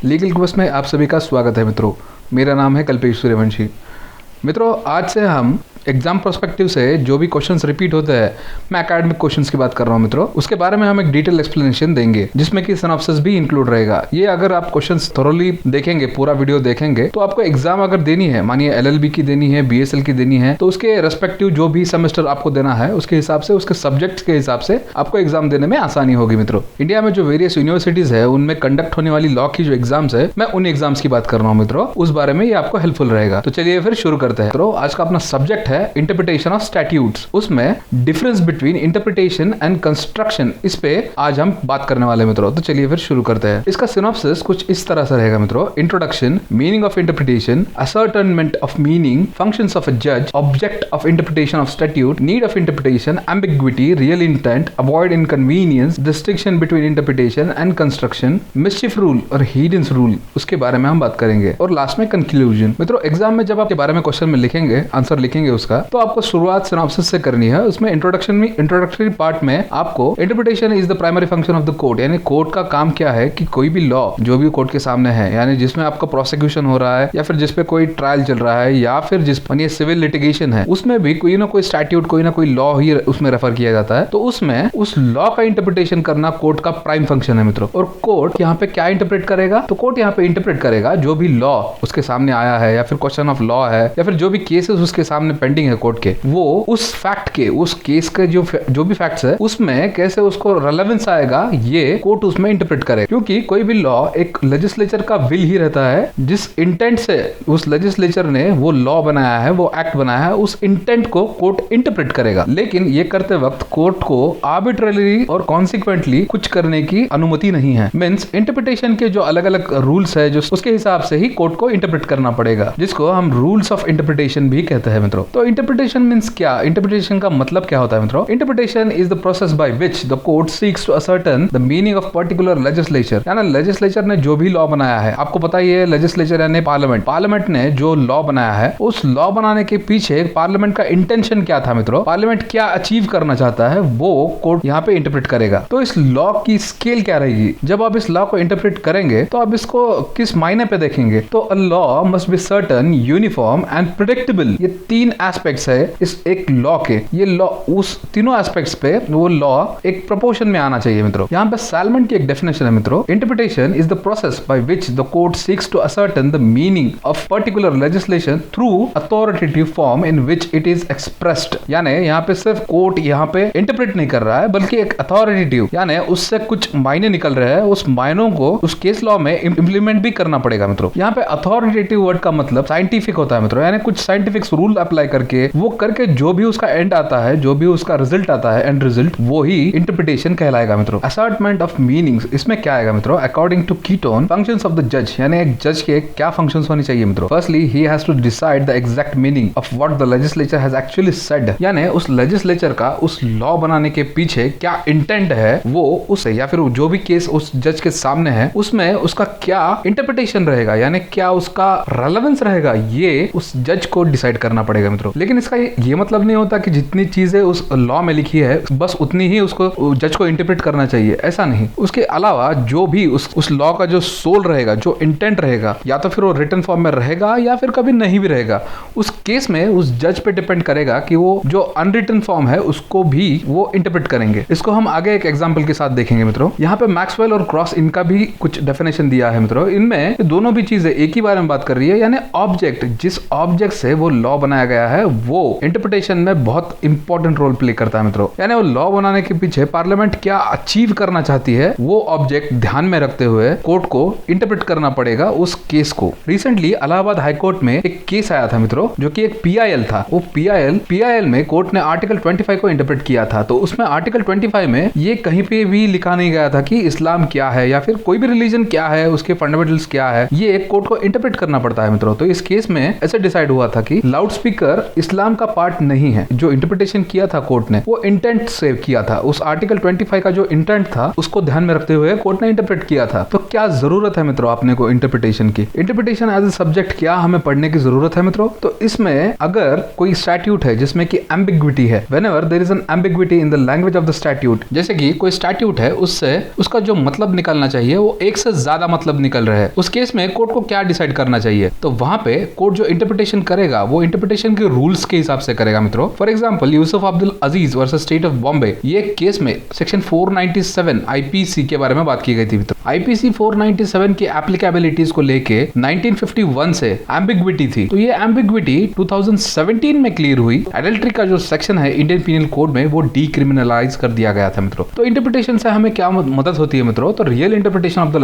Legal quest में आप सभी का स्वागत है मित्रों। मेरा नाम है कल्पेश सूर्यवंशी। मित्रों, आज से हम एग्जाम पर्सपेक्टिव से जो भी क्वेश्चंस रिपीट होते हैं, मैं एकेडमिक क्वेश्चंस की बात कर रहा हूं मित्रों, उसके बारे में हम एक डिटेल एक्सप्लेनेशन देंगे जिसमें कि सिनॉप्सिस भी इंक्लूड रहेगा। ये अगर आप क्वेश्चंस थोरोली देखेंगे, पूरा वीडियो देखेंगे, तो आपको एग्जाम अगर देनी है, मानिए एलएलबी की देनी है, बीएसएल की देनी है, तो उसके रेस्पेक्टिव जो भी सेमेस्टर आपको देना है उसके हिसाब से, उसके सब्जेक्ट के हिसाब से आपको एग्जाम देने में आसानी होगी मित्रों। इंडिया में जो वेरियस यूनिवर्सिटीज है उनमें कंडक्ट होने वाली लॉ की जो एग्जाम्स है, मैं उन एग्जाम्स की बात कर रहा हूँ मित्रों, उस बारे में ये आपको हेल्पफुल रहेगा। तो चलिए फिर शुरू करते हैं। तो आज का अपना सब्जेक्ट है इंटरप्रिटेशन ऑफ स्टैट्यूट्स, उसमें difference between interpretation and construction, इस पे आज हम बात करने वाले मित्रों। तो चलिए फिर शुरू करते हैं। इसका सिनॉप्सिस कुछ इस तरह से रहेगा मित्रों। Introduction, meaning of interpretation, ascertainment of meaning, functions of a जज, object of interpretation of statute, need of interpretation, ambiguity, real intent, avoid inconvenience, distinction between interpretation and construction, mischief rule और hidden rule, उसके बारे में हम बात करेंगे। और last में कंक्लूजन। मित्रों, एग्जाम में जब आप के बारे में क्वेश्चन में लिखेंगे, आंसर लिखेंगे उसका, तो आपको शुरुआत सिनॉप्सिस से करनी है। उसमें इंट्रोडक्शन में, इंट्रोडक्टरी पार्ट में आपको interpretation is the primary function of the court, यानी कोर्ट का काम क्या है कि कोई भी लॉ जो भी कोर्ट के सामने है, यानी जिसमें आपका प्रोसिक्यूशन हो रहा है या फिर जिसपे कोई ट्रायल चल रहा है या फिर जिस पर सिविल लिटिगेशन है, उसमें भी कोई ना कोई स्टैट्यूट, कोई ना कोई लॉ ही उसमें रेफर किया जाता है। तो उसमें उस लॉ का इंटरप्रिटेशन करना कोर्ट का प्राइम फंक्शन है मित्रों। और कोर्ट यहाँ पे क्या इंटरप्रेट करेगा? तो कोर्ट यहाँ पे इंटरप्रेट करेगा जो भी लॉ उसके सामने आया है या फिर क्वेश्चन ऑफ लॉ है या फिर जो भी केसेस उसके सामने पेंडिंग है कोर्ट के, वो उस फैक्ट के, उस केस के जो भी फैक्ट्स है उसमें कैसे उसको रेलेवेंस आएगा, ये कोर्ट उसमें इंटरप्रेट करे। क्योंकि कोई भी लॉ एक लेजिस्लेचर का विल ही रहता है, जिस इंटेंट से उस लेजिस्लेचर ने वो लॉ बनाया है, वो एक्ट बनाया है, उस इंटेंट को कोर्ट इंटरप्रेट करेगा। लेकिन ये करते वक्त कोर्ट को आर्बिट्रेरी और कॉन्सिक्वेंटली कुछ करने की अनुमति नहीं है। मींस इंटरप्रिटेशन के जो अलग अलग रूल्स है, जो उसके हिसाब से ही कोर्ट को इंटरप्रेट करना पड़ेगा, जिसको हम रूल्स ऑफ इंटरप्रिटेशन भी कहते हैं मित्रों। तो इंटरप्रिटेशन मींस क्या? इंटरप्रिटेशन का मतलब क्या होता है मित्रों? Interpretation is the process by which the court seeks to ascertain the meaning of particular legislature, यानी लेजिस्लेचर ने जो भी लॉ बनाया है, आपको पता ही है लेजिस्लेचर यानी पार्लियामेंट, पार्लियामेंट ने जो लॉ बनाया है, उस लॉ बनाने के पीछे पार्लियामेंट का इंटेंशन क्या था मित्रों, पार्लियामेंट क्या अचीव करना चाहता है, वो कोर्ट यहाँ पे इंटरप्रेट करेगा। तो इस लॉ की स्केल क्या रहेगी? जब आप इस लॉ को इंटरप्रेट करेंगे तो आप इसको किस मायने पे देखेंगे? तो a law must be certain, uniform and predictable. ये तीन एस्पेक्ट्स है इस एक लॉ के। ये लॉ उस तीनों एस्पेक्ट्स पे वो लॉ एक प्रोपोर्शन में आना चाहिए मित्रों। यहाँ पे सैलमन की एक डेफिनेशन है मित्रों। Interpretation is the process by which the court seeks to ascertain the meaning of particular legislation through authoritative form in which it is expressed. यानी यहाँ पे सिर्फ कोर्ट यहाँ पे इंटरप्रेट नहीं कर रहा है, बल्कि एक अथॉरिटेटिव, यानी उससे कुछ मायने निकल रहे हैं, उस मायनों को उस केस लॉ में इंप्लीमेंट भी करना पड़ेगा मित्रों। यहाँ पे अथॉरिटेटिव वर्ड का मतलब साइंटिफिक होता है मित्रों, यानी कुछ साइंटिफिक रूल अप्लाई करके वो करके जो भी उसका एंड आता है, जो भी उसका रिजल्ट आता है, एंड रिजल्ट, वो ही इंटरप्रिटेशन कहलाएगा मित्रों। असर्टमेंट ऑफ मीनिंग्स, इसमें क्या आएगा मित्रों? According to Keeton, functions of the जज, यानी एक जज के क्या फंक्शंस होनी चाहिए मित्रों? Firstly he has to decide the exact meaning of what the legislature has actually said, यानी उस लेजिस्लेचर का उस लॉ बनाने के पीछे क्या इंटेंट है, वो उससे या फिर जो भी केस उस जज के सामने है उसमें उसका क्या इंटरप्रिटेशन रहेगा, यानी क्या उसका रेलेवेंस रहेगा, ये उस जज को डिसाइड करना पड़ेगा मित्रों। लेकिन इसका ये मतलब नहीं होता कि जितनी चीजें उस लॉ में लिखी है बस उतनी ही उसको जज को इंटरप्रेट करना चाहिए, ऐसा नहीं। उसके अलावा जो भी उस लॉ का जो सोल रहेगा, जो इंटेंट रहेगा, या तो फिर वो रिटन फॉर्म में रहेगा या फिर कभी नहीं भी रहेगा, उस केस में उस जज पे डिपेंड करेगा कि वो जो अनरिटन फॉर्म है उसको भी वो इंटरप्रेट करेंगे। इसको हम आगे एक एग्जांपल के साथ देखेंगे मित्रों। यहाँ पे मैक्सवेल और क्रॉस, इनका भी कुछ डेफिनेशन दिया है मित्रों। इनमें दोनों भी चीजें एक ही बारे में बात कर रही है, यानी ऑब्जेक्ट, जिस ऑब्जेक्ट से वो लॉ बनाया गया है वो इंटरप्रिटेशन में बहुत इंपॉर्टेंट रोल प्ले करता है मित्रों। यानी वो लॉ बनाने के पीछे पार्लियामेंट क्या अचीव करना चाहती है, वो ऑब्जेक्ट ध्यान में रखते हुए कोर्ट को इंटरप्रेट करना पड़ेगा उस केस को। रिसेंटली इलाहाबाद हाई कोर्ट में एक केस आया था मित्रों, जो कि एक पीआईएल था। वो पीआईएल में कोर्ट ने आर्टिकल 25 को इंटरप्रेट किया था। तो उसमें आर्टिकल 25 में ये कहीं पे भी लिखा नहीं गया था कि इस्लाम क्या है या फिर कोई भी रिलीजन क्या है, उसके फंडामेंटल्स क्या है, ये कोर्ट को इंटरप्रेट करना पड़ता है मित्रों। तो इस केस में ऐसे डिसाइड हुआ था कि लाउड स्पीकर इस्लाम का पार्ट नहीं है। जो इंटरप्रिटेशन किया था कोर्ट ने वो इंटेंट से किया था, उस आर्टिकल 25 का जो इंटेंट था उसको ध्यान में रखते हुए कोर्ट ने इंटरप्रेट किया था। तो क्या जरूरत है मित्रों आपने को इंटरप्रिटेशन की? इंटरप्रिटेशन एज ए सब्जेक्ट क्या हमें पढ़ने की जरूरत है मित्रों? तो इसमें अगर कोई स्टैट्यूट है जिसमें कि एम्बिग्विटी है, whenever there is an ambiguity in the language of the statute, जैसे कि कोई स्टैट्यूट है उससे उसका जो मतलब निकलना चाहिए वो एक से ज्यादा मतलब निकल रहा है, उस केस में कोर्ट को क्या डिसाइड करना चाहिए? तो वहां पे कोर्ट जो इंटरप्रिटेशन करेगा वो इंटरप्रिटेशन के रूल्स के हिसाब से करेगा मित्रों। For example Yusuf Abdul Aziz versus state of Bombay, ये केस में सेक्शन 497 आईपीसी के बारे में बात की गई थी मित्रों। आईपीसी 497 की एप्लीकेबिलिटीज को लेके 1951 से एम्बिग्विटी थी, तो ये एम्बिग्विटी 2017 में क्लियर हुई। एडल्ट्री का जो सेक्शन है इंडियन पीनल कोड में वो डीक्रिमिनलाइज कर दिया गया था मित्रों। तो इंटरप्रिटेशन से हमें क्या मदद होती है मित्रों? तो real interpretation of the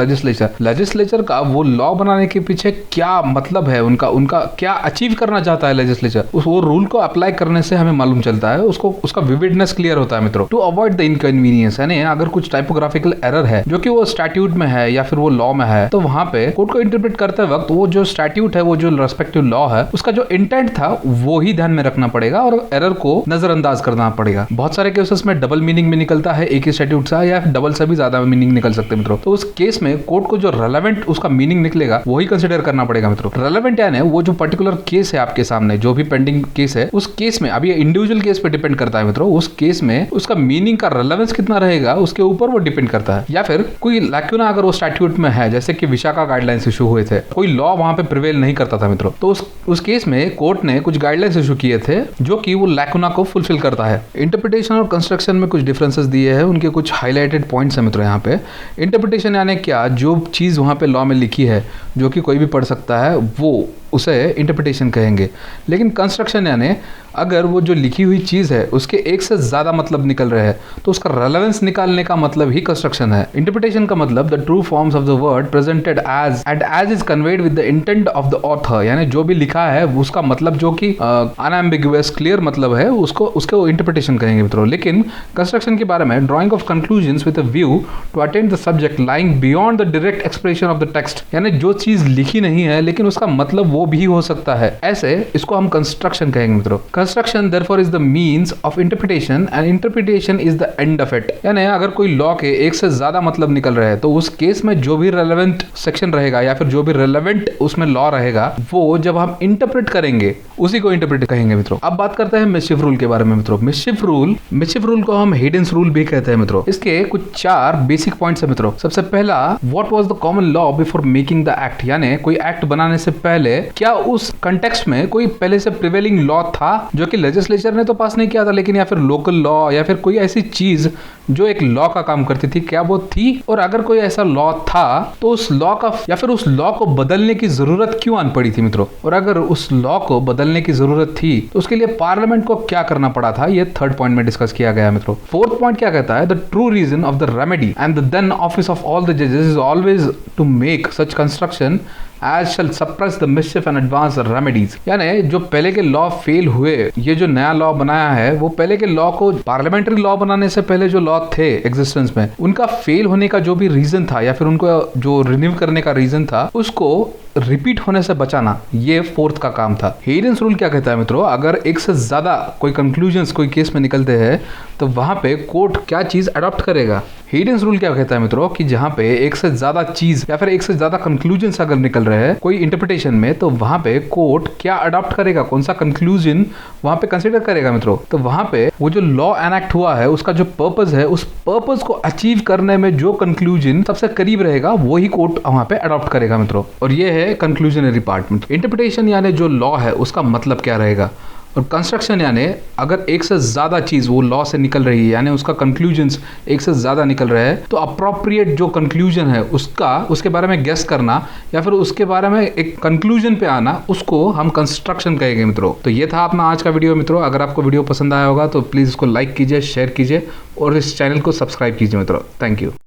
legislature का वो लॉ बनाने के पीछे क्या मतलब है, उनका क्या अचीव करना चाहता है लेजिस्लेचर, वो रूल को अप्लाई करने से हमें मालूम चलता है, उसका विविडनेस क्लियर होता है मित्रों। टू अवॉइड द इनकन्वीनियंस, यानी अगर कुछ टाइपोग्राफिकल एरर है जो कि वो स्टैट्यूट में है या फिर वो लॉ में है, तो वहां पे कोर्ट को इंटरप्रेट करते वक्त वो जो स्टैट्यूट है, वो जो रेस्पेक्टिव लॉ है, उसका जो इंटेंट था वो ही ध्यान में रखना पड़ेगा और एरर को नजरअंदाज करना पड़ेगा। बहुत सारे केसेस में डबल मीनिंग में निकलता है एक ही स्टैट्यूट से, या डबल से भी ज्यादा मीनिंग निकल सकते हैं मित्रों। तो उस केस में कोर्ट को जो रेलेवेंट उसका मीनिंग निकलेगा वही कंसिडर करना पड़ेगा मित्रों। रेलेवेंट यानी वो जो पर्टिकुलर केस है आपके सामने, जो भी पेंडिंग केस है, उस केस में अभी इंडिविजुअल केस पे डिपेंड करता है मित्रों, उस केस में उसका मीनिंग का रेलेवेंस कितना रहेगा उसके ऊपर वो डिपेंड करता है। या फिर कोई लैक्यूना अगर वो स्टैट्यूट में है, जैसे कि विशाखा गाइडलाइंस इशू हुए थे, कोई लॉ वहां पे प्रिवेल नहीं करता था मित्रों, तो उस केस में कोर्ट ने कुछ गाइडलाइंस इशू किए थे जो कि वो लैक्यूना को फुलफिल करता है। इंटरप्रिटेशन और कंस्ट्रक्शन में कुछ डिफरेंसेस दिए हैं, उनके कुछ हाईलाइटेड पॉइंट्स हैं मित्रों। यहाँ पे इंटरप्रिटेशन यानी क्या, जो चीज वहां पे लॉ में लिखी है जो कि कोई भी पढ़ सकता है वो उसे इंटरप्रिटेशन कहेंगे। लेकिन कंस्ट्रक्शन यानी अगर वो जो लिखी हुई चीज है उसके एक से ज्यादा मतलब निकल रहे हैं तो उसका रेलेवेंस निकालने का मतलब ही कंस्ट्रक्शन है। इंटरप्रिटेशन का मतलब the true forms of the word presented as and as is conveyed with the intent of the author, यानी जो भी लिखा है उसका मतलब जो कि अनएम्बिगुअस क्लियर मतलब है उसको इंटरप्रिटेशन कहेंगे मित्रों। लेकिन कंस्ट्रक्शन के बारे में drawing of conclusions with a view to attain the subject lying beyond the direct expression of the text, यानी जो चीज लिखी नहीं है लेकिन उसका मतलब वो भी हो सकता है, ऐसे इसको हम कंस्ट्रक्शन कहेंगे मित्रों। Construction therefore is the means of interpretation and interpretation is the end of it, यानी अगर कोई लॉ के एक से ज्यादा मतलब निकल रहे हैं तो उस केस में जो भी रेलेवेंट सेक्शन रहेगा या फिर जो भी रेलेवेंट उसमें लॉ रहेगा वो जब हम इंटरप्रेट करेंगे उसी को इंटरप्रेट कहेंगे मित्रों। अब बात करते हैं मिसचिफ रूल के बारे में मित्रों। मिसचिफ रूल को हम हिडन रूल भी कहते हैं मित्रों। इसके कुछ 4 बेसिक पॉइंट्स है मित्रों। सबसे पहला, what was the common law before making the act, यानी कोई एक्ट बनाने से पहले क्या उस कंटेक्स्ट में कोई पहले से प्रिवेलिंग लॉ था जो कि लेजिस्लेचर ने तो पास नहीं किया था, लेकिन या फिर लोकल लॉ या फिर कोई ऐसी चीज जो एक लॉ का काम करती थी, क्या वो थी? और अगर कोई ऐसा लॉ था तो उस लॉ का या फिर उस लॉ को बदलने की जरूरत क्यों आन पड़ी थी मित्रों? और अगर उस लॉ को बदलने की जरूरत थी तो उसके लिए पार्लियामेंट को क्या करना पड़ा था, ये 3rd पॉइंट में डिस्कस किया गया मित्रों। 4th पॉइंट क्या कहता है, the true reason of the remedy and the then office of all the जजेस is always to make such construction as shall suppress the mischief and advance the remedies, यानी जो पहले के लॉ फेल हुए, ये जो नया लॉ बनाया है वो पहले के लॉ को, पार्लियामेंट्री लॉ बनाने से पहले जो लॉ थे एग्जिस्टेंस में, उनका फेल होने का जो भी रीजन था या फिर उनको जो रिन्यू करने का रीजन था उसको रिपीट होने से बचाना, ये 4th का काम था। हेडन्स रूल क्या कहता है मित्रों, अगर एक से ज्यादा कोई कंक्लूजन्स कोई केस में निकलते हैं तो वहां पे कोर्ट क्या चीज अडॉप्ट करेगा। हेडन्स रूल क्या कहता है मित्रों कि जहां पे एक से ज्यादा चीज या फिर एक से ज्यादा कंक्लूजन्स अगर निकल रहे हैं कोई इंटरप्रिटेशन में, तो वहां पे कोर्ट क्या अडॉप्ट करेगा, कौन सा कंक्लूजन वहां पे कंसिडर करेगा मित्रों। तो वहां पे वो जो लॉ एनैक्ट हुआ है उसका जो पर्पस है, उस पर्पस को अचीव करने में जो कंक्लूजन सबसे करीब रहेगा वो ही कोर्ट वहां पे अडॉप्ट करेगा मित्रों। और ये है कंक्लूजनरी पार्ट में। इंटरप्रिटेशन यानी जो लॉ है उसका मतलब क्या रहेगा, और कंस्ट्रक्शन यानी अगर एक से ज्यादा चीज वो लॉ से निकल रही है यानी उसका कंक्लूजन्स एक से ज्यादा निकल रहे हैं तो अप्रोप्रिएट जो कंक्लूजन है उसके बारे में गेस करना या फिर उसके बारे में एक कंक्लूजन पे आना, उसको हम कंस्ट्रक्शन कहेंगे मित्रों। तो ये था अपना आज का वीडियो मित्रों। अगर आपको वीडियो पसंद आया होगा तो प्लीज इसको लाइक कीजिए, शेयर कीजिए और इस चैनल को सब्सक्राइब कीजिए मित्रों। Thank you.